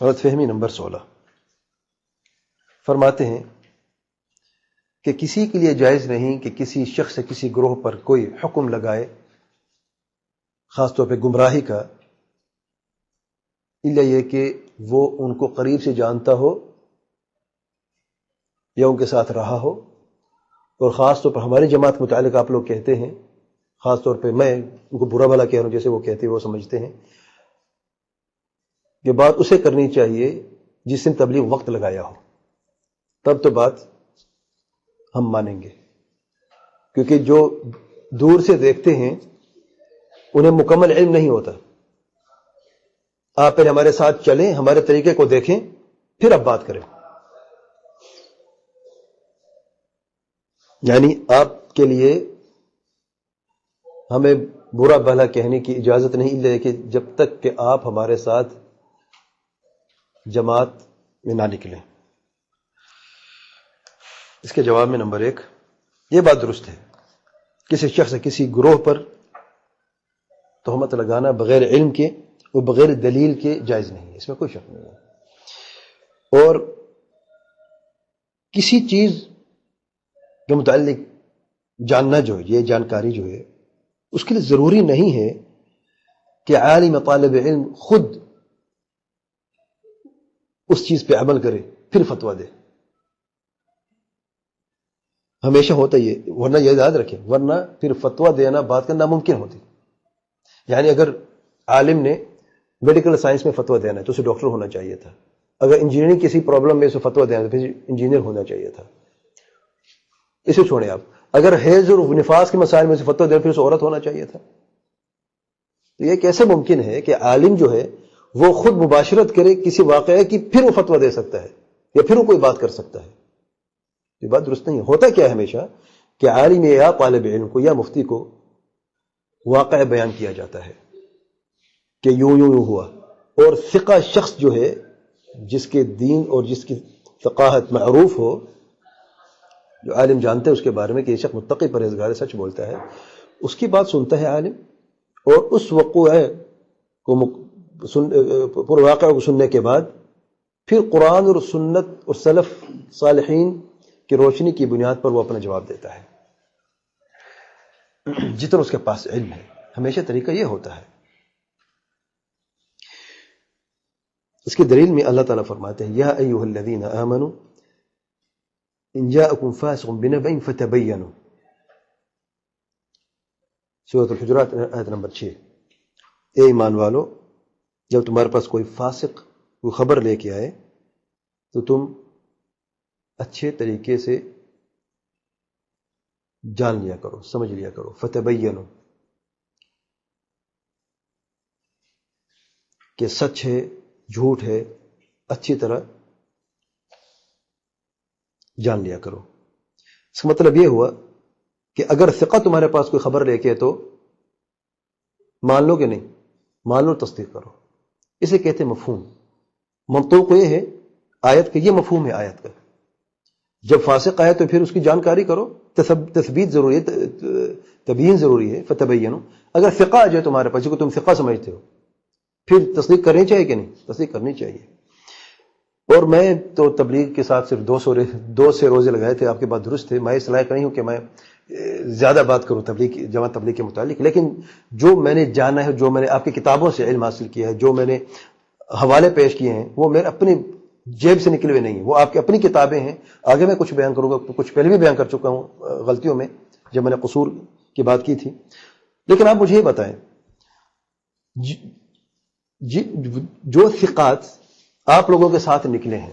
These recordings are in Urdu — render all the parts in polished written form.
غلط فہمی نمبر 16، فرماتے ہیں کہ کسی کے لیے جائز نہیں کہ کسی شخص سے کسی گروہ پر کوئی حکم لگائے، خاص طور پہ گمراہی کا، الا یہ کہ وہ ان کو قریب سے جانتا ہو یا ان کے ساتھ رہا ہو۔ اور خاص طور پر ہماری جماعت کے متعلق آپ لوگ کہتے ہیں، خاص طور پہ میں ان کو برا بھلا کہہ رہا ہوں، جیسے وہ کہتے ہیں وہ سمجھتے ہیں کہ بات اسے کرنی چاہیے جس نے تبلیغ وقت لگایا ہو، تب تو بات ہم مانیں گے، کیونکہ جو دور سے دیکھتے ہیں انہیں مکمل علم نہیں ہوتا۔ آپ پہلے ہمارے ساتھ چلیں، ہمارے طریقے کو دیکھیں، پھر آپ بات کریں۔ یعنی آپ کے لیے ہمیں برا بھلا کہنے کی اجازت نہیں، الا کہ جب تک کہ آپ ہمارے ساتھ جماعت میں نہ نکلیں۔ اس کے جواب میں نمبر 1، یہ بات درست ہے، کسی شخص کسی گروہ پر تہمت لگانا بغیر علم کے اور بغیر دلیل کے جائز نہیں ہے، اس میں کوئی شک نہیں ہے۔ اور کسی چیز کے متعلق جاننا جو ہے، یہ جانکاری جو ہے، اس کے لیے ضروری نہیں ہے کہ عالم طالب علم خود اس چیز پہ عمل کرے پھر فتویٰ دے۔ ہمیشہ ہوتا یہ، ورنہ یہ یاد رکھیں، ورنہ پھر فتویٰ دینا بات کا ناممکن ہوتی۔ یعنی اگر عالم نے میڈیکل سائنس میں فتویٰ دینا ہے تو اسے ڈاکٹر ہونا چاہیے تھا، اگر انجینئرنگ کسی پرابلم میں اسے فتویٰ دینا ہے تو پھر انجینئر ہونا چاہیے تھا۔ اسے چھوڑیں آپ، اگر حیض اور نفاس کے مسائل میں اسے فتویٰ دینا پھر اسے عورت ہونا چاہیے تھا۔ تو یہ کیسے ممکن ہے کہ عالم جو ہے وہ خود مباشرت کرے کسی واقعے کی، پھر وہ فتویٰ دے سکتا ہے یا پھر وہ کوئی بات کر سکتا ہے؟ یہ بات درست نہیں ہے۔ ہوتا کیا ہے ہمیشہ کہ عالم یا طالب علم کو یا مفتی کو واقعہ بیان کیا جاتا ہے کہ یوں یوں یوں ہوا، اور ثقہ شخص جو ہے جس کے دین اور جس کی ثقافت معروف ہو، جو عالم جانتے ہیں اس کے بارے میں کہ یہ شخص متقی پرہیزگار سچ بولتا ہے، اس کی بات سنتا ہے عالم، اور اس وقوع کو پورے واقعہ کو سننے کے بعد پھر قرآن اور سنت اور سلف صالحین کی روشنی کی بنیاد پر وہ اپنا جواب دیتا ہے جتنا اس کے پاس علم ہے۔ ہمیشہ طریقہ یہ ہوتا ہے۔ اس کی دلیل میں اللہ تعالیٰ فرماتے ہیں، یا ایھا الذین آمنوا ان جاءکم فاسق بنبأ فتبینوا، سورۃ الحجرات آیت نمبر 6۔ اے ایمان والو، جب تمہارے پاس کوئی فاسق کوئی خبر لے کے آئے تو تم اچھے طریقے سے جان لیا کرو، سمجھ لیا کرو۔ فتبینوا کہ سچ ہے جھوٹ ہے، اچھی طرح جان لیا کرو۔ اس کا مطلب یہ ہوا کہ اگر ثقہ تمہارے پاس کوئی خبر لے کے تو مان لو کہ نہیں، مان لو، تصدیق کرو۔ اسے کہتے ہیں مفہوم۔ منطوق یہ ہے آیت کا، یہ مفہوم ہے آیت کا۔ جب فاسق آئے تو پھر اس کی جانکاری کرو، تثبیت ضروری ہے، تبیین ضروری ہے۔ فتبینوا، اگر ثقہ آ جائے تمہارے پاس، جس کو تم ثقہ سمجھتے ہو، پھر تصدیق کرنی چاہیے کہ نہیں؟ تصدیق کرنی چاہیے۔ اور میں تو تبلیغ کے ساتھ صرف 200 روزے لگائے تھے، آپ کی بات درست ہے، میں اس لائق نہیں ہوں کہ میں زیادہ بات کروں جماعت تبلیغ کے متعلق، لیکن جو میں نے جانا ہے، جو میں نے آپ کی کتابوں سے علم حاصل کیا ہے، جو میں نے حوالے پیش کیے ہیں، وہ میرے اپنی جیب سے نکلے ہوئے نہیں ہیں، وہ آپ کی اپنی کتابیں ہیں۔ آگے میں کچھ بیان کروں گا، کچھ پہلے بھی بیان کر چکا ہوں غلطیوں میں جب میں نے قصور کی بات کی تھی۔ لیکن آپ مجھے یہ بتائیں، جو ثقات آپ لوگوں کے ساتھ نکلے ہیں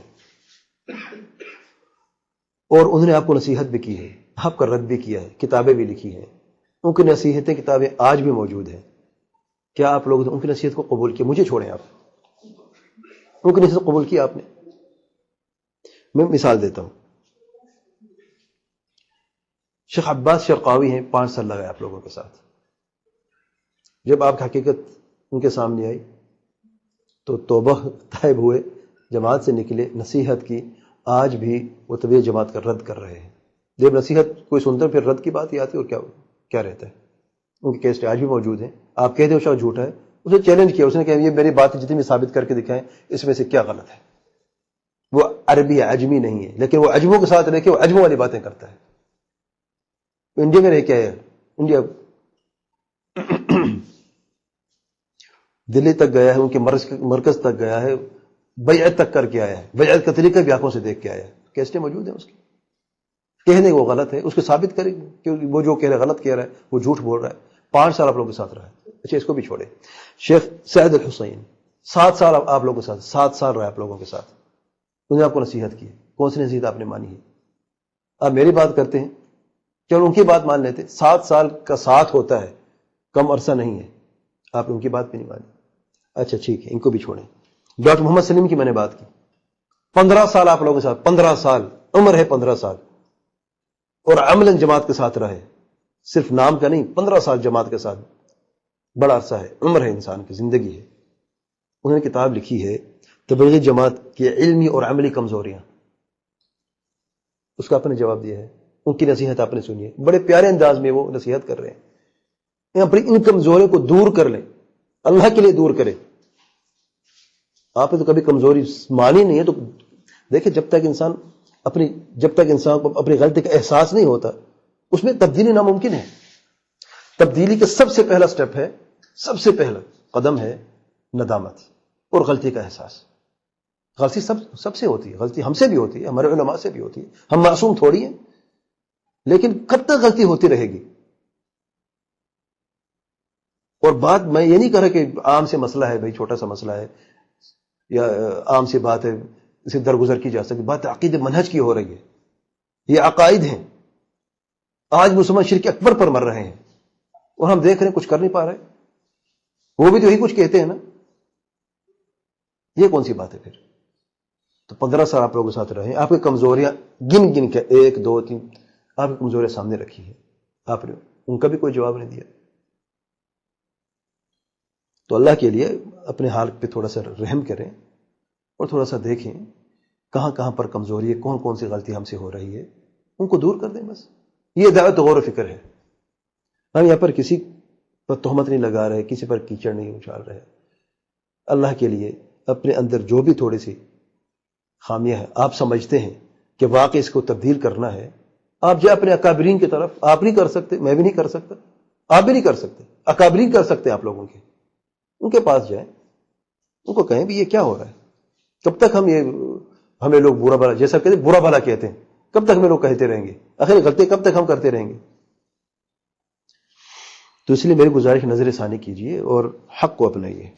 اور انہوں نے آپ کو نصیحت بھی کی ہے، آپ کا رد بھی کیا ہے، کتابیں بھی لکھی ہیں، ان کی نصیحتیں کتابیں آج بھی موجود ہیں، کیا آپ لوگوں نے ان کی نصیحت کو قبول کیا؟ مجھے چھوڑیں، آپ ان کی نصیحت قبول کی آپ نے؟ میں مثال دیتا ہوں، شیخ عباس شرقاوی ہیں، 5 سال لگائے آپ لوگوں کے ساتھ۔ جب آپ کی حقیقت ان کے سامنے آئی تو توبہ طائب ہوئے، جماعت سے نکلے، نصیحت کی، آج بھی وہ طبیعت جماعت کا رد کر رہے ہیں۔ جب نصیحت کوئی سنتا ہے پھر رد کی بات ہی آتی ہے، اور کیا رہتا ہے؟ ان کے کیسٹ آج بھی موجود ہیں۔ آپ کہتے ہو شخص جھوٹا ہے، اسے چیلنج کیا، اس نے کہا یہ میری بات جتنی بھی ثابت کر کے دکھائیں اس میں سے کیا غلط ہے. وہ عربی ہے، عجمی نہیں ہے، لیکن وہ عجموں کے ساتھ رہ کے وہ عجموں والی باتیں کرتا ہے. انڈیا میں رہ کے آیا، انڈیا دلی تک گیا ہے، ان کے مرکز تک گیا ہے، بیعت تک کر کے آیا ہے، بیعت کا طریقہ بھی آنکھوں سے دیکھ کے آیا ہے. کیسٹیں موجود ہیں اس کی. کہنے وہ غلط ہے، اس کو ثابت کریں گے کہ وہ جو کہہ رہا ہے غلط کہہ رہا ہے، وہ جھوٹ بول رہا ہے. 5 سال آپ لوگوں کے ساتھ رہا ہے. اچھا اس کو بھی چھوڑے. شیخ سعد الحسین 7 سال آپ لوگوں کے ساتھ، 7 سال رہا آپ لوگوں کے ساتھ. انہوں نے آپ کو نصیحت کی ہے. کون سی نصیحت آپ نے مانی ہے؟ آپ میری بات کرتے ہیں، چلو ان کی بات مان لیتے. 7 سال کا ساتھ ہوتا ہے، کم عرصہ نہیں ہے. آپ نے ان کی بات بھی نہیں مانی. اچھا ٹھیک ہے، ان کو بھی چھوڑیں. ڈاکٹر محمد سلیم کی میں نے بات کی. 15 سال آپ لوگوں کے ساتھ، 15 سال عمر ہے، 15 سال، اور عملاً جماعت کے ساتھ رہے. صرف نام کا نہیں، 15 سال جماعت کے ساتھ. بڑا عرصہ ہے، عمر ہے انسان کی، زندگی ہے. انہوں نے کتاب لکھی ہے تبلیغی جماعت کی علمی اور عملی کمزوریاں. اس کا آپ نے جواب دیا ہے. ان کی نصیحت آپ نے سنی ہے. بڑے پیارے انداز میں وہ نصیحت کر رہے ہیں. اپنی ان کمزوریوں کو دور کر لیں، اللہ کے لیے دور کریں. آپ نے تو کبھی کمزوری مانی نہیں ہے. تو دیکھیں جب تک انسان کو اپنی غلطی کا احساس نہیں ہوتا، اس میں تبدیلی ناممکن ہے. تبدیلی کا سب سے پہلا سٹیپ ہے، سب سے پہلا قدم ہے ندامت اور غلطی کا احساس. غلطی سب سے ہوتی ہے، غلطی ہم سے بھی ہوتی ہے، ہمارے علماء سے بھی ہوتی ہے. ہم معصوم تھوڑی ہیں. لیکن کب تک غلطی ہوتی رہے گی؟ اور بات میں یہ نہیں کہہ رہا کہ عام سے مسئلہ ہے، بھائی چھوٹا سا مسئلہ ہے یا عام سی بات ہے، اسے درگزر کی جا سکتی. بات عقید منہج کی ہو رہی ہے. یہ عقائد ہیں. آج مسلمان شرک اکبر پر مر رہے ہیں اور ہم دیکھ رہے ہیں کچھ کر نہیں پا رہے. وہ بھی تو یہی کچھ کہتے ہیں نا. یہ کون سی بات ہے پھر؟ تو 15 سال آپ لوگوں کے ساتھ رہے. آپ کی کمزوریاں گن گن کے 1 2 3 آپ کی کمزوریاں سامنے رکھی ہیں. آپ نے ان کا بھی کوئی جواب نہیں دیا. تو اللہ کے لیے اپنے حال پہ تھوڑا سا رحم کریں اور تھوڑا سا دیکھیں کہاں کہاں پر کمزوری ہے، کون کون سی غلطی ہم سے ہو رہی ہے، ان کو دور کر دیں. بس یہ دعوت غور و فکر ہے. ہم یہاں پر کسی پر تہمت نہیں لگا رہے، کسی پر کیچڑ نہیں اچھال رہے. اللہ کے لیے اپنے اندر جو بھی تھوڑی سی خامیاں ہیں، آپ سمجھتے ہیں کہ واقعی اس کو تبدیل کرنا ہے، آپ جائیں اپنے اکابرین کی طرف. آپ نہیں کر سکتے، میں بھی نہیں کر سکتا، آپ بھی نہیں کر سکتے. اکابرین کر سکتے ہیں آپ لوگوں کے. ان کے پاس جائیں، ان کو کہیں بھی یہ کیا ہو رہا ہے. کب تک ہمیں لوگ برا بھلا، جیسا کہتے ہیں برا بھلا کہتے ہیں، کب تک ہمیں لوگ کہتے رہیں گے؟ آخر غلطی کب تک ہم کرتے رہیں گے؟ تو اس لیے میری گزارش نظر ثانی کیجیے اور حق کو اپنائیے.